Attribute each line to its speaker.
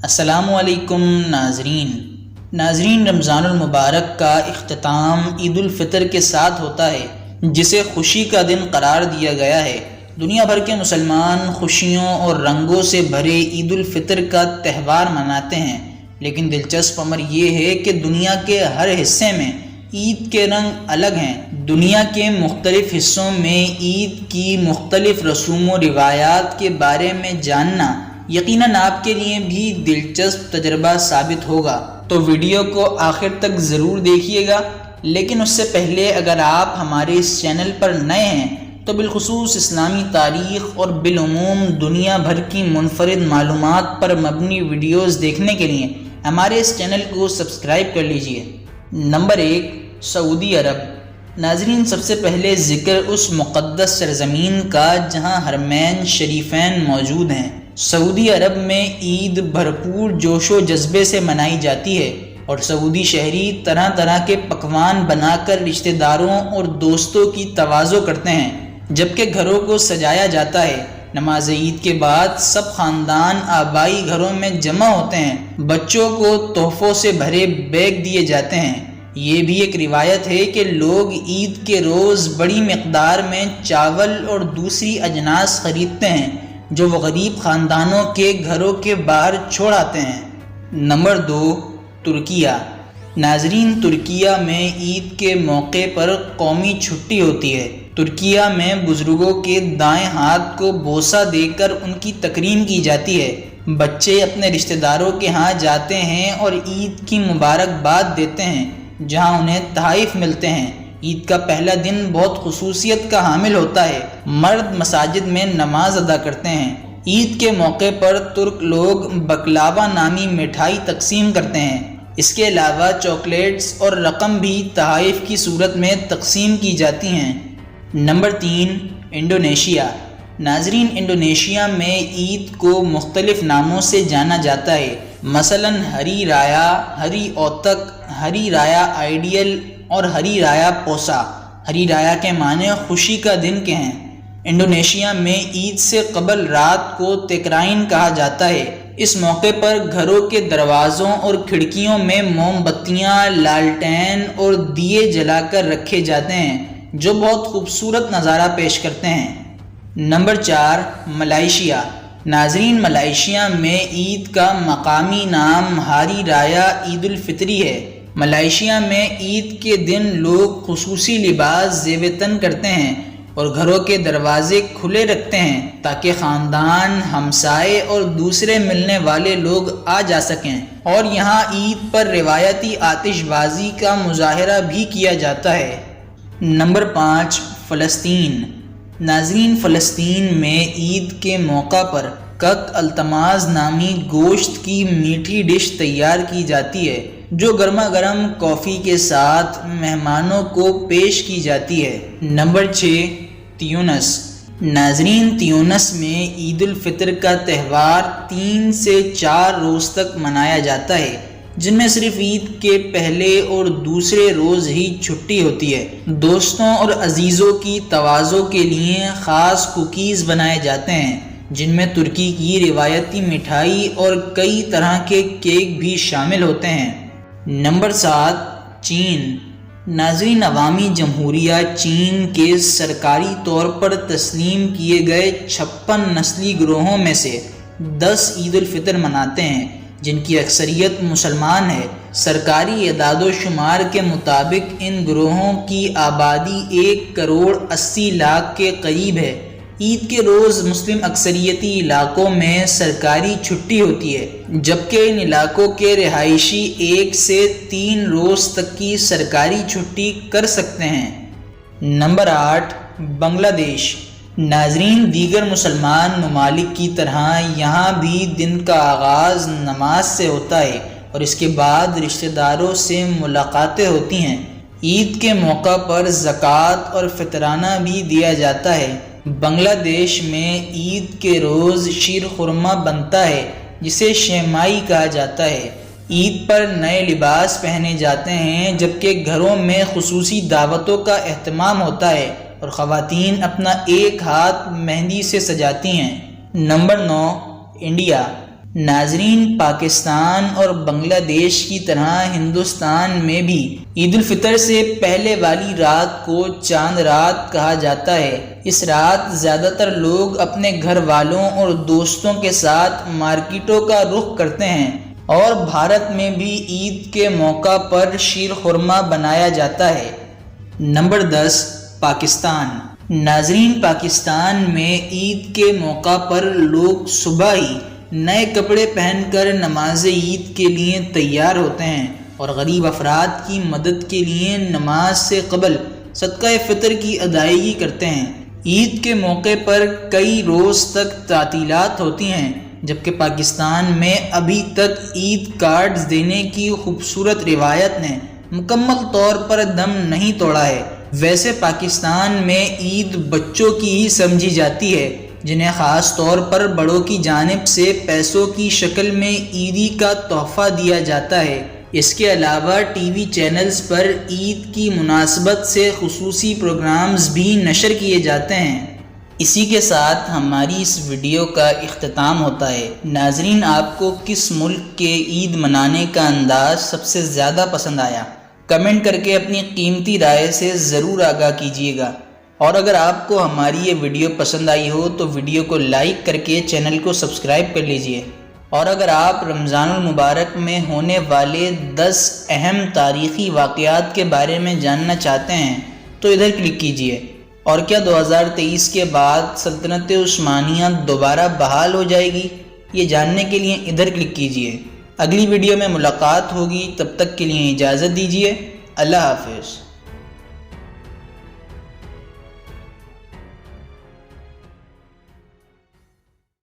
Speaker 1: السلام علیکم ناظرین، رمضان المبارک کا اختتام عید الفطر کے ساتھ ہوتا ہے، جسے خوشی کا دن قرار دیا گیا ہے۔ دنیا بھر کے مسلمان خوشیوں اور رنگوں سے بھرے عید الفطر کا تہوار مناتے ہیں، لیکن دلچسپ امر یہ ہے کہ دنیا کے ہر حصے میں عید کے رنگ الگ ہیں۔ دنیا کے مختلف حصوں میں عید کی مختلف رسوم و روایات کے بارے میں جاننا یقیناً آپ کے لیے بھی دلچسپ تجربہ ثابت ہوگا، تو ویڈیو کو آخر تک ضرور دیکھیے گا۔ لیکن اس سے پہلے اگر آپ ہمارے اس چینل پر نئے ہیں تو بالخصوص اسلامی تاریخ اور بالعموم دنیا بھر کی منفرد معلومات پر مبنی ویڈیوز دیکھنے کے لیے ہمارے اس چینل کو سبسکرائب کر لیجئے۔ نمبر 1، سعودی عرب۔ ناظرین، سب سے پہلے ذکر اس مقدس سرزمین کا جہاں حرمین شریفین موجود ہیں۔ سعودی عرب میں عید بھرپور جوش و جذبے سے منائی جاتی ہے اور سعودی شہری طرح طرح کے پکوان بنا کر رشتہ داروں اور دوستوں کی تواضع کرتے ہیں، جبکہ گھروں کو سجایا جاتا ہے۔ نماز عید کے بعد سب خاندان آبائی گھروں میں جمع ہوتے ہیں، بچوں کو تحفوں سے بھرے بیگ دیے جاتے ہیں۔ یہ بھی ایک روایت ہے کہ لوگ عید کے روز بڑی مقدار میں چاول اور دوسری اجناس خریدتے ہیں جو وہ غریب خاندانوں کے گھروں کے باہر چھوڑ آتے ہیں۔ نمبر 2، ترکیہ۔ ناظرین، ترکیہ میں عید کے موقع پر قومی چھٹی ہوتی ہے۔ ترکیہ میں بزرگوں کے دائیں ہاتھ کو بوسہ دے کر ان کی تکریم کی جاتی ہے۔ بچے اپنے رشتہ داروں کے ہاں جاتے ہیں اور عید کی مبارکباد دیتے ہیں، جہاں انہیں تحائف ملتے ہیں۔ عید کا پہلا دن بہت خصوصیت کا حامل ہوتا ہے۔ مرد مساجد میں نماز ادا کرتے ہیں۔ عید کے موقع پر ترک لوگ بکلاوا نامی مٹھائی تقسیم کرتے ہیں۔ اس کے علاوہ چاکلیٹس اور رقم بھی تحائف کی صورت میں تقسیم کی جاتی ہیں۔ Number 3، Indonesia. ناظرین، انڈونیشیا میں عید کو مختلف ناموں سے جانا جاتا ہے، مثلاً ہری رایا، ہری اوتک، ہری رایا آئیڈیل اور ہری رایا پوسا۔ ہری رایا کے معنی خوشی کا دن کے ہیں۔ انڈونیشیا میں عید سے قبل رات کو تیکرائن کہا جاتا ہے۔ اس موقع پر گھروں کے دروازوں اور کھڑکیوں میں موم بتیاں، لالٹین اور دیے جلا کر رکھے جاتے ہیں، جو بہت خوبصورت نظارہ پیش کرتے ہیں۔ Number 4، Malaysia. ناظرین، ملائیشیا میں عید کا مقامی نام ہاری رایا عید الفطری ہے۔ ملائیشیا میں عید کے دن لوگ خصوصی لباس زیب تن کرتے ہیں اور گھروں کے دروازے کھلے رکھتے ہیں تاکہ خاندان، ہمسائے اور دوسرے ملنے والے لوگ آ جا سکیں، اور یہاں عید پر روایتی آتش بازی کا مظاہرہ بھی کیا جاتا ہے۔ نمبر 5، فلسطین۔ ناظرین، فلسطین میں عید کے موقع پر کک التماس نامی گوشت کی میٹھی ڈش تیار کی جاتی ہے، جو گرما گرم کافی کے ساتھ مہمانوں کو پیش کی جاتی ہے۔ نمبر 6، تیونس۔ ناظرین، تیونس میں عید الفطر کا تہوار 3 سے 4 روز تک منایا جاتا ہے، جن میں صرف عید کے پہلے اور دوسرے روز ہی چھٹی ہوتی ہے۔ دوستوں اور عزیزوں کی تواضع کے لیے خاص کوکیز بنائے جاتے ہیں، جن میں ترکی کی روایتی مٹھائی اور کئی طرح کے کیک بھی شامل ہوتے ہیں۔ نمبر 7، چین۔ ناظرین، عوامی جمہوریہ چین کے سرکاری طور پر تسلیم کیے گئے 56 نسلی گروہوں میں سے 10 عید الفطر مناتے ہیں، جن کی اکثریت مسلمان ہے۔ سرکاری اعداد و شمار کے مطابق ان گروہوں کی آبادی 1,80,00,000 کے قریب ہے۔ عید کے روز مسلم اکثریتی علاقوں میں سرکاری چھٹی ہوتی ہے، جبکہ ان علاقوں کے رہائشی 1 سے 3 روز تک کی سرکاری چھٹی کر سکتے ہیں۔ نمبر 8، بنگلہ دیش۔ ناظرین، دیگر مسلمان ممالک کی طرح یہاں بھی دن کا آغاز نماز سے ہوتا ہے اور اس کے بعد رشتہ داروں سے ملاقاتیں ہوتی ہیں۔ عید کے موقع پر زکوٰۃ اور فطرانہ بھی دیا جاتا ہے۔ بنگلہ دیش میں عید کے روز شیر خورما بنتا ہے، جسے شیمائی کہا جاتا ہے۔ عید پر نئے لباس پہنے جاتے ہیں، جبکہ گھروں میں خصوصی دعوتوں کا اہتمام ہوتا ہے اور خواتین اپنا ایک ہاتھ مہندی سے سجاتی ہیں۔ Number 9، India. ناظرین، پاکستان اور بنگلہ دیش کی طرح ہندوستان میں بھی عید الفطر سے پہلے والی رات کو چاند رات کہا جاتا ہے۔ اس رات زیادہ تر لوگ اپنے گھر والوں اور دوستوں کے ساتھ مارکیٹوں کا رخ کرتے ہیں، اور بھارت میں بھی عید کے موقع پر شیر خورما بنایا جاتا ہے۔ نمبر 10، پاکستان۔ ناظرین، پاکستان میں عید کے موقع پر لوگ صبح ہی نئے کپڑے پہن کر نماز عید کے لیے تیار ہوتے ہیں اور غریب افراد کی مدد کے لیے نماز سے قبل صدقہ فطر کی ادائیگی کرتے ہیں۔ عید کے موقع پر کئی روز تک تعطیلات ہوتی ہیں، جبکہ پاکستان میں ابھی تک عید کارڈز دینے کی خوبصورت روایت نے مکمل طور پر دم نہیں توڑا ہے۔ ویسے پاکستان میں عید بچوں کی ہی سمجھی جاتی ہے، جنہیں خاص طور پر بڑوں کی جانب سے پیسوں کی شکل میں عیدی کا تحفہ دیا جاتا ہے۔ اس کے علاوہ ٹی وی چینلز پر عید کی مناسبت سے خصوصی پروگرامز بھی نشر کیے جاتے ہیں۔ اسی کے ساتھ ہماری اس ویڈیو کا اختتام ہوتا ہے۔ ناظرین، آپ کو کس ملک کے عید منانے کا انداز سب سے زیادہ پسند آیا؟ کمنٹ کر کے اپنی قیمتی رائے سے ضرور آگاہ کیجیے گا، اور اگر آپ کو ہماری یہ ویڈیو پسند آئی ہو تو ویڈیو کو لائک کر کے چینل کو سبسکرائب کر لیجیے، اور اگر آپ رمضان المبارک میں ہونے والے 10 اہم تاریخی واقعات کے بارے میں جاننا چاہتے ہیں تو ادھر کلک کیجیے۔ اور کیا 2023 کے بعد سلطنت عثمانیہ دوبارہ بحال ہو جائے گی؟ یہ جاننے کے لیے ادھر کلک کیجیے۔ اگلی ویڈیو میں ملاقات ہوگی، تب تک کے لیے اجازت دیجیے۔ اللہ حافظ۔